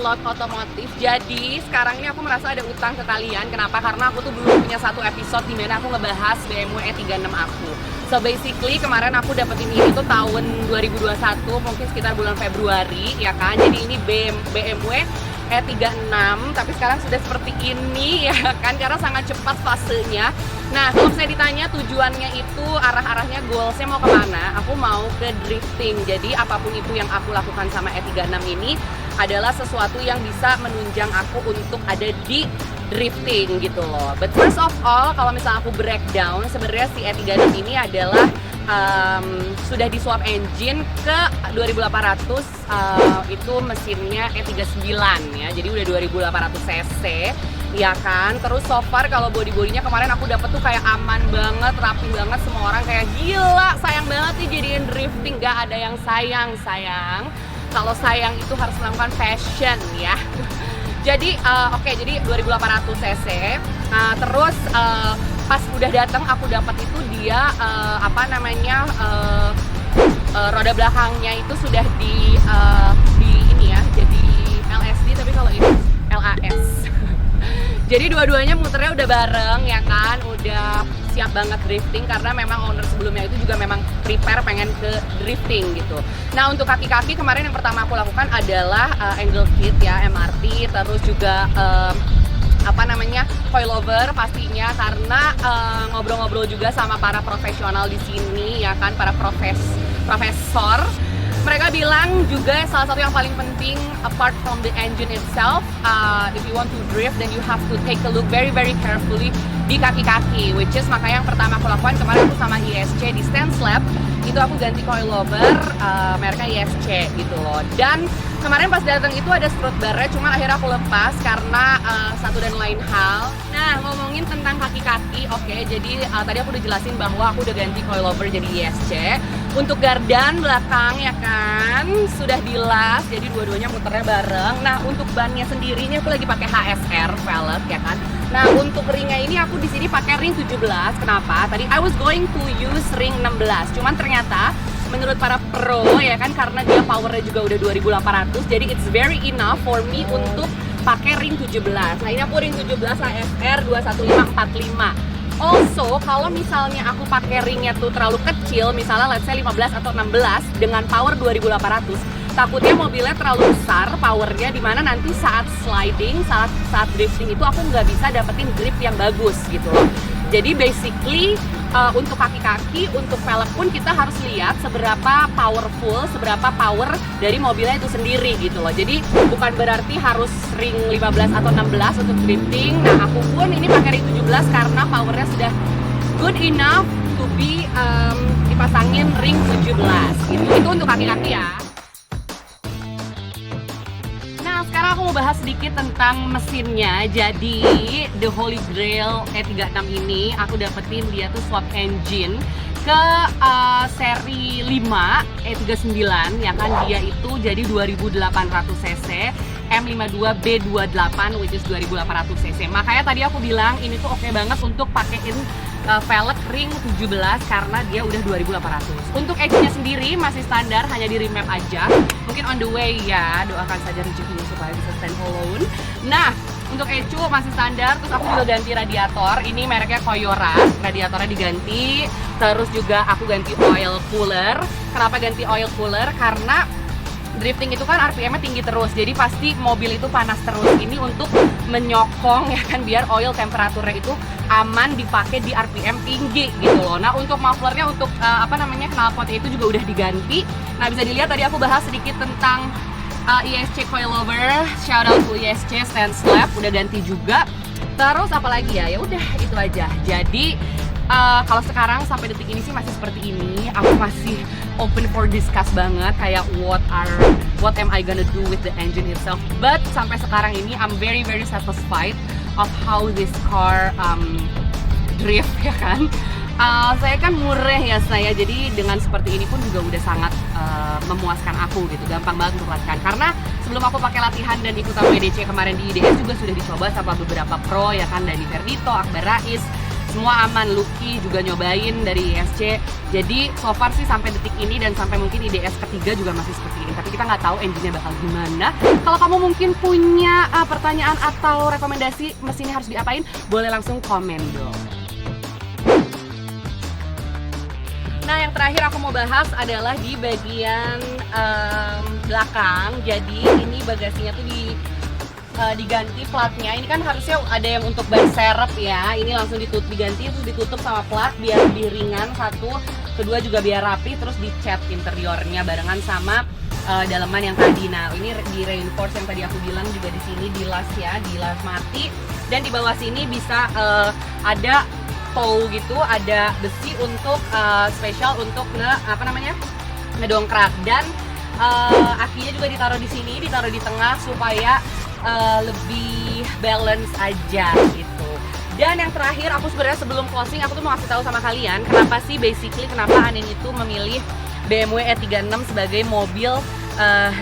Lot Otomotif. Jadi sekarang ini aku merasa ada utang ke kalian. Kenapa? Karena aku tuh belum punya satu episode dimana aku ngebahas BMW E36 aku. So basically kemarin aku dapetin ini tuh tahun 2021, mungkin sekitar bulan Februari ya kan. Jadi ini BMW E36, tapi sekarang sudah seperti ini ya kan, karena sangat cepat fasenya. Nah, kalau saya ditanya tujuannya itu, arah-arahnya goalsnya mau kemana, aku mau ke drifting. Jadi apapun itu yang aku lakukan sama E36 ini adalah sesuatu yang bisa menunjang aku untuk ada di drifting gitu loh. But first of all, kalau misalnya aku breakdown, sebenarnya si E36 ini adalah sudah di swap engine ke 2800, itu mesinnya E39 ya, jadi udah 2800 cc ya kan. Terus so far kalau body-bodinya kemarin aku dapet tuh kayak aman banget, rapi banget, semua orang kayak gila sayang banget nih jadiin drifting. Gak ada yang sayang. Kalau sayang itu harus melakukan fashion ya. Jadi oke, jadi 2800 cc. Terus pas udah datang aku dapat itu dia roda belakangnya itu sudah di ini ya, jadi LSD, tapi kalau ini LAS. Jadi dua-duanya muternya udah bareng ya kan, udah siap banget drifting karena memang owner sebelumnya itu juga memang prepare pengen ke drifting gitu. Nah, untuk kaki-kaki kemarin yang pertama aku lakukan adalah angle kit ya, MRT, terus juga coilover pastinya, karena ngobrol-ngobrol juga sama para profesional di sini ya kan, para profesor. Mereka bilang juga salah satu yang paling penting apart from the engine itself, if you want to drift then you have to take a look very carefully di kaki-kaki, which is makanya yang pertama aku lakukan kemarin aku sama ISC di stance lap itu aku ganti coilover mereknya ISC gitu loh. Dan kemarin pas datang itu ada strut barnya, cuman akhirnya aku lepas karena satu dan lain hal. Nah, ngomongin tentang kaki-kaki, oke, jadi tadi aku udah jelasin bahwa aku udah ganti coilover jadi ISC. Untuk gardan belakang ya kan sudah dilas, jadi dua-duanya muternya bareng. Nah, untuk bannya sendiri ini aku lagi pakai HSR velg ya kan. Nah, untuk ringnya ini aku di sini pakai ring 17. Kenapa? Tadi I was going to use ring 16, cuman ternyata menurut para pro ya kan, karena dia powernya juga udah 2800, jadi it's very enough for me untuk pakai ring 17. Nah, ini aku ring 17 HSR 21545. Also, kalau misalnya aku pakai ringnya tuh terlalu kecil, misalnya let's say 15 atau 16 dengan power 2800, takutnya mobilnya terlalu besar powernya, dimana nanti saat sliding, saat drifting itu aku nggak bisa dapetin grip yang bagus gitu loh. Jadi basically untuk kaki-kaki, untuk velg pun kita harus lihat seberapa powerful, seberapa power dari mobilnya itu sendiri gitu loh. Jadi bukan berarti harus ring 15 atau 16 untuk drifting. Nah, aku pun ini pakai ring 17 karena powernya sudah good enough to be dipasangin ring 17 gitu. Itu untuk kaki-kaki ya. Sekarang aku mau bahas sedikit tentang mesinnya. Jadi the Holy Grail E36 ini aku dapetin dia tuh swap engine ke seri 5 E39 ya kan. Dia itu jadi 2800 cc M52B28 which is 2800 cc. Makanya tadi aku bilang ini tuh oke banget untuk pakein velg ring 17 karena dia udah 2800. Untuk edge-nya sendiri masih standar, hanya di remap aja. Mungkin on the way ya, doakan saja rezekinya supaya bisa stand alone. Nah, untuk ECU masih standar, terus aku juga ganti radiator. Ini mereknya Koyora, radiatornya diganti. Terus juga aku ganti oil cooler. Kenapa ganti oil cooler? Karena drifting itu kan RPM-nya tinggi terus, jadi pasti mobil itu panas terus. Ini untuk menyokong ya kan, biar oil temperaturnya itu aman dipakai di RPM tinggi gitu loh. Nah, untuk mufflernya, untuk knalpotnya itu juga udah diganti. Nah, bisa dilihat tadi aku bahas sedikit tentang ISC coilover, shout out to ISC stance lap udah ganti juga. Terus apalagi ya, ya udah itu aja. Jadi kalau sekarang sampai detik ini sih masih seperti ini. Aku masih open for discuss banget, kayak what am I gonna do with the engine itself. But sampai sekarang ini I'm very satisfied of how this car drift ya kan. Saya kan murah ya saya, jadi dengan seperti ini pun juga udah sangat memuaskan aku gitu, gampang banget untuk latihan. Karena sebelum aku pakai latihan dan ikutan WDC kemarin di IDS juga sudah dicoba sama beberapa pro ya kan, dari Verdito, Akbar Rais, semua aman. Lucky juga nyobain dari ISC. Jadi so far sih sampai detik ini dan sampai mungkin IDS ketiga juga masih seperti ini. Tapi kita nggak tahu engine-nya bakal gimana. Kalau kamu mungkin punya pertanyaan atau rekomendasi mesinnya harus diapain, boleh langsung komen dong. Nah, yang terakhir aku mau bahas adalah di bagian belakang. Jadi ini bagasinya tuh diganti platnya. Ini kan harusnya ada yang untuk ban serep ya. Ini langsung diganti terus ditutup sama plat biar lebih ringan satu. Kedua juga biar rapi, terus dicat interiornya barengan sama daleman yang tadi. Nah, ini di reinforce yang tadi aku bilang juga di sini dilas ya, dilas mati. Dan di bawah sini bisa ada toe gitu, ada besi untuk spesial untuk ngedongkrak. Dan akinya juga ditaruh di sini, ditaruh di tengah supaya lebih balance aja gitu. Dan yang terakhir, aku sebenarnya sebelum closing aku tuh mau kasih tahu sama kalian kenapa sih kenapa Anin itu memilih BMW E36 sebagai mobil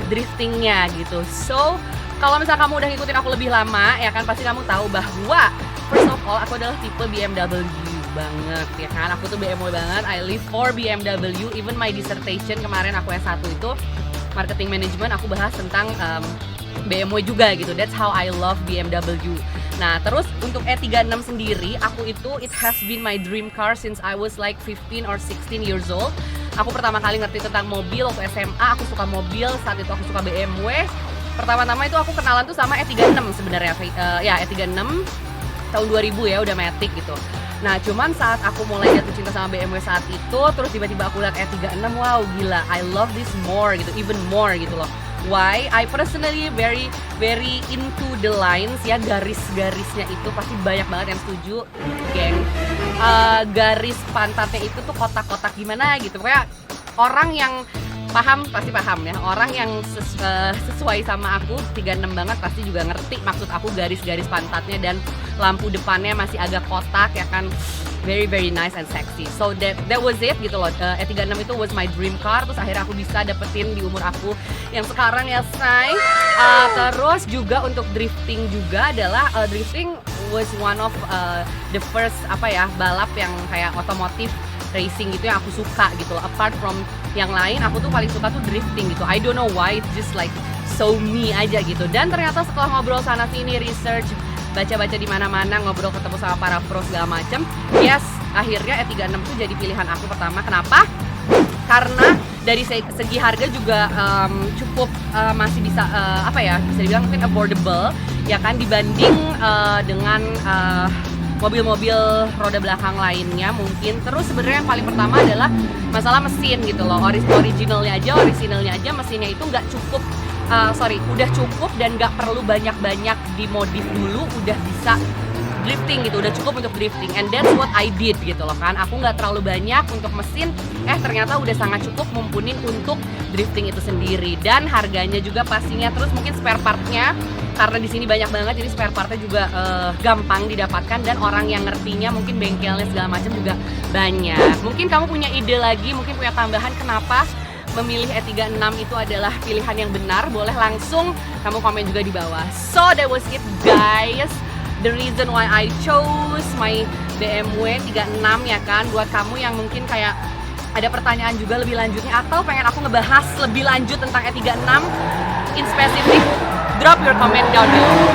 driftingnya gitu. So kalau misalnya kamu udah ngikutin aku lebih lama ya kan, pasti kamu tahu bahwa first of all aku adalah tipe BMW banget ya kan. Aku tuh BMW banget, I live for BMW. Even my dissertation kemarin aku S1 itu marketing management, aku bahas tentang BMW juga gitu. That's how I love BMW. Nah, terus untuk E36 sendiri, it has been my dream car since I was like 15 or 16 years old. Aku pertama kali ngerti tentang mobil waktu SMA, aku suka mobil, saat itu aku suka BMW. Pertama-tama itu aku kenalan tuh sama E36 sebenarnya. Ya, E36 tahun 2000 ya, udah Matic gitu. Nah, cuman saat aku mulai jatuh cinta sama BMW saat itu, terus tiba-tiba aku lihat E36, wow gila, I love this more gitu, even more gitu loh. Why? I personally very into the lines ya, garis-garisnya itu pasti banyak banget yang setuju, geng. Garis pantatnya itu tuh kotak-kotak gimana gitu. Pokoknya orang yang paham pasti paham ya. Orang yang sesuai sama aku 36 banget pasti juga ngerti maksud aku garis-garis pantatnya dan lampu depannya masih agak kotak ya kan. Very nice and sexy. So that was it gitu loh. E36 itu was my dream car. Terus akhirnya aku bisa dapetin di umur aku yang sekarang ya say. Terus juga untuk drifting juga adalah drifting was one of the first balap yang kayak otomotif racing gitu yang aku suka gitu loh. Apart from yang lain, aku tuh paling suka tuh drifting gitu. I don't know why, it's just like so me aja gitu. Dan ternyata setelah ngobrol sana sini, research, baca-baca di mana-mana, ngobrol ketemu sama para pro segala macam, yes, akhirnya E36 tuh jadi pilihan aku pertama. Kenapa? Karena dari segi harga juga cukup masih bisa bisa dibilang mungkin affordable ya kan, dibanding dengan mobil-mobil roda belakang lainnya mungkin. Terus sebenarnya yang paling pertama adalah masalah mesin gitu loh. Originalnya aja mesinnya itu nggak cukup, udah cukup dan nggak perlu banyak-banyak dimodif dulu, udah bisa drifting gitu, udah cukup untuk drifting. And that's what I did gitu loh kan. Aku nggak terlalu banyak untuk mesin, ternyata udah sangat cukup mumpunin untuk drifting itu sendiri. Dan harganya juga pastinya, terus mungkin spare partnya, karena di sini banyak banget, jadi spare partnya juga gampang didapatkan dan orang yang ngertinya mungkin bengkelnya segala macam juga banyak. Mungkin kamu punya ide lagi, mungkin punya tambahan kenapa memilih E36 itu adalah pilihan yang benar, boleh langsung kamu komen juga di bawah. So that was it guys, the reason why I chose my BMW 36 ya kan. Buat kamu yang mungkin kayak ada pertanyaan juga lebih lanjutnya atau pengen aku ngebahas lebih lanjut tentang E36 in specific, drop your comment down below.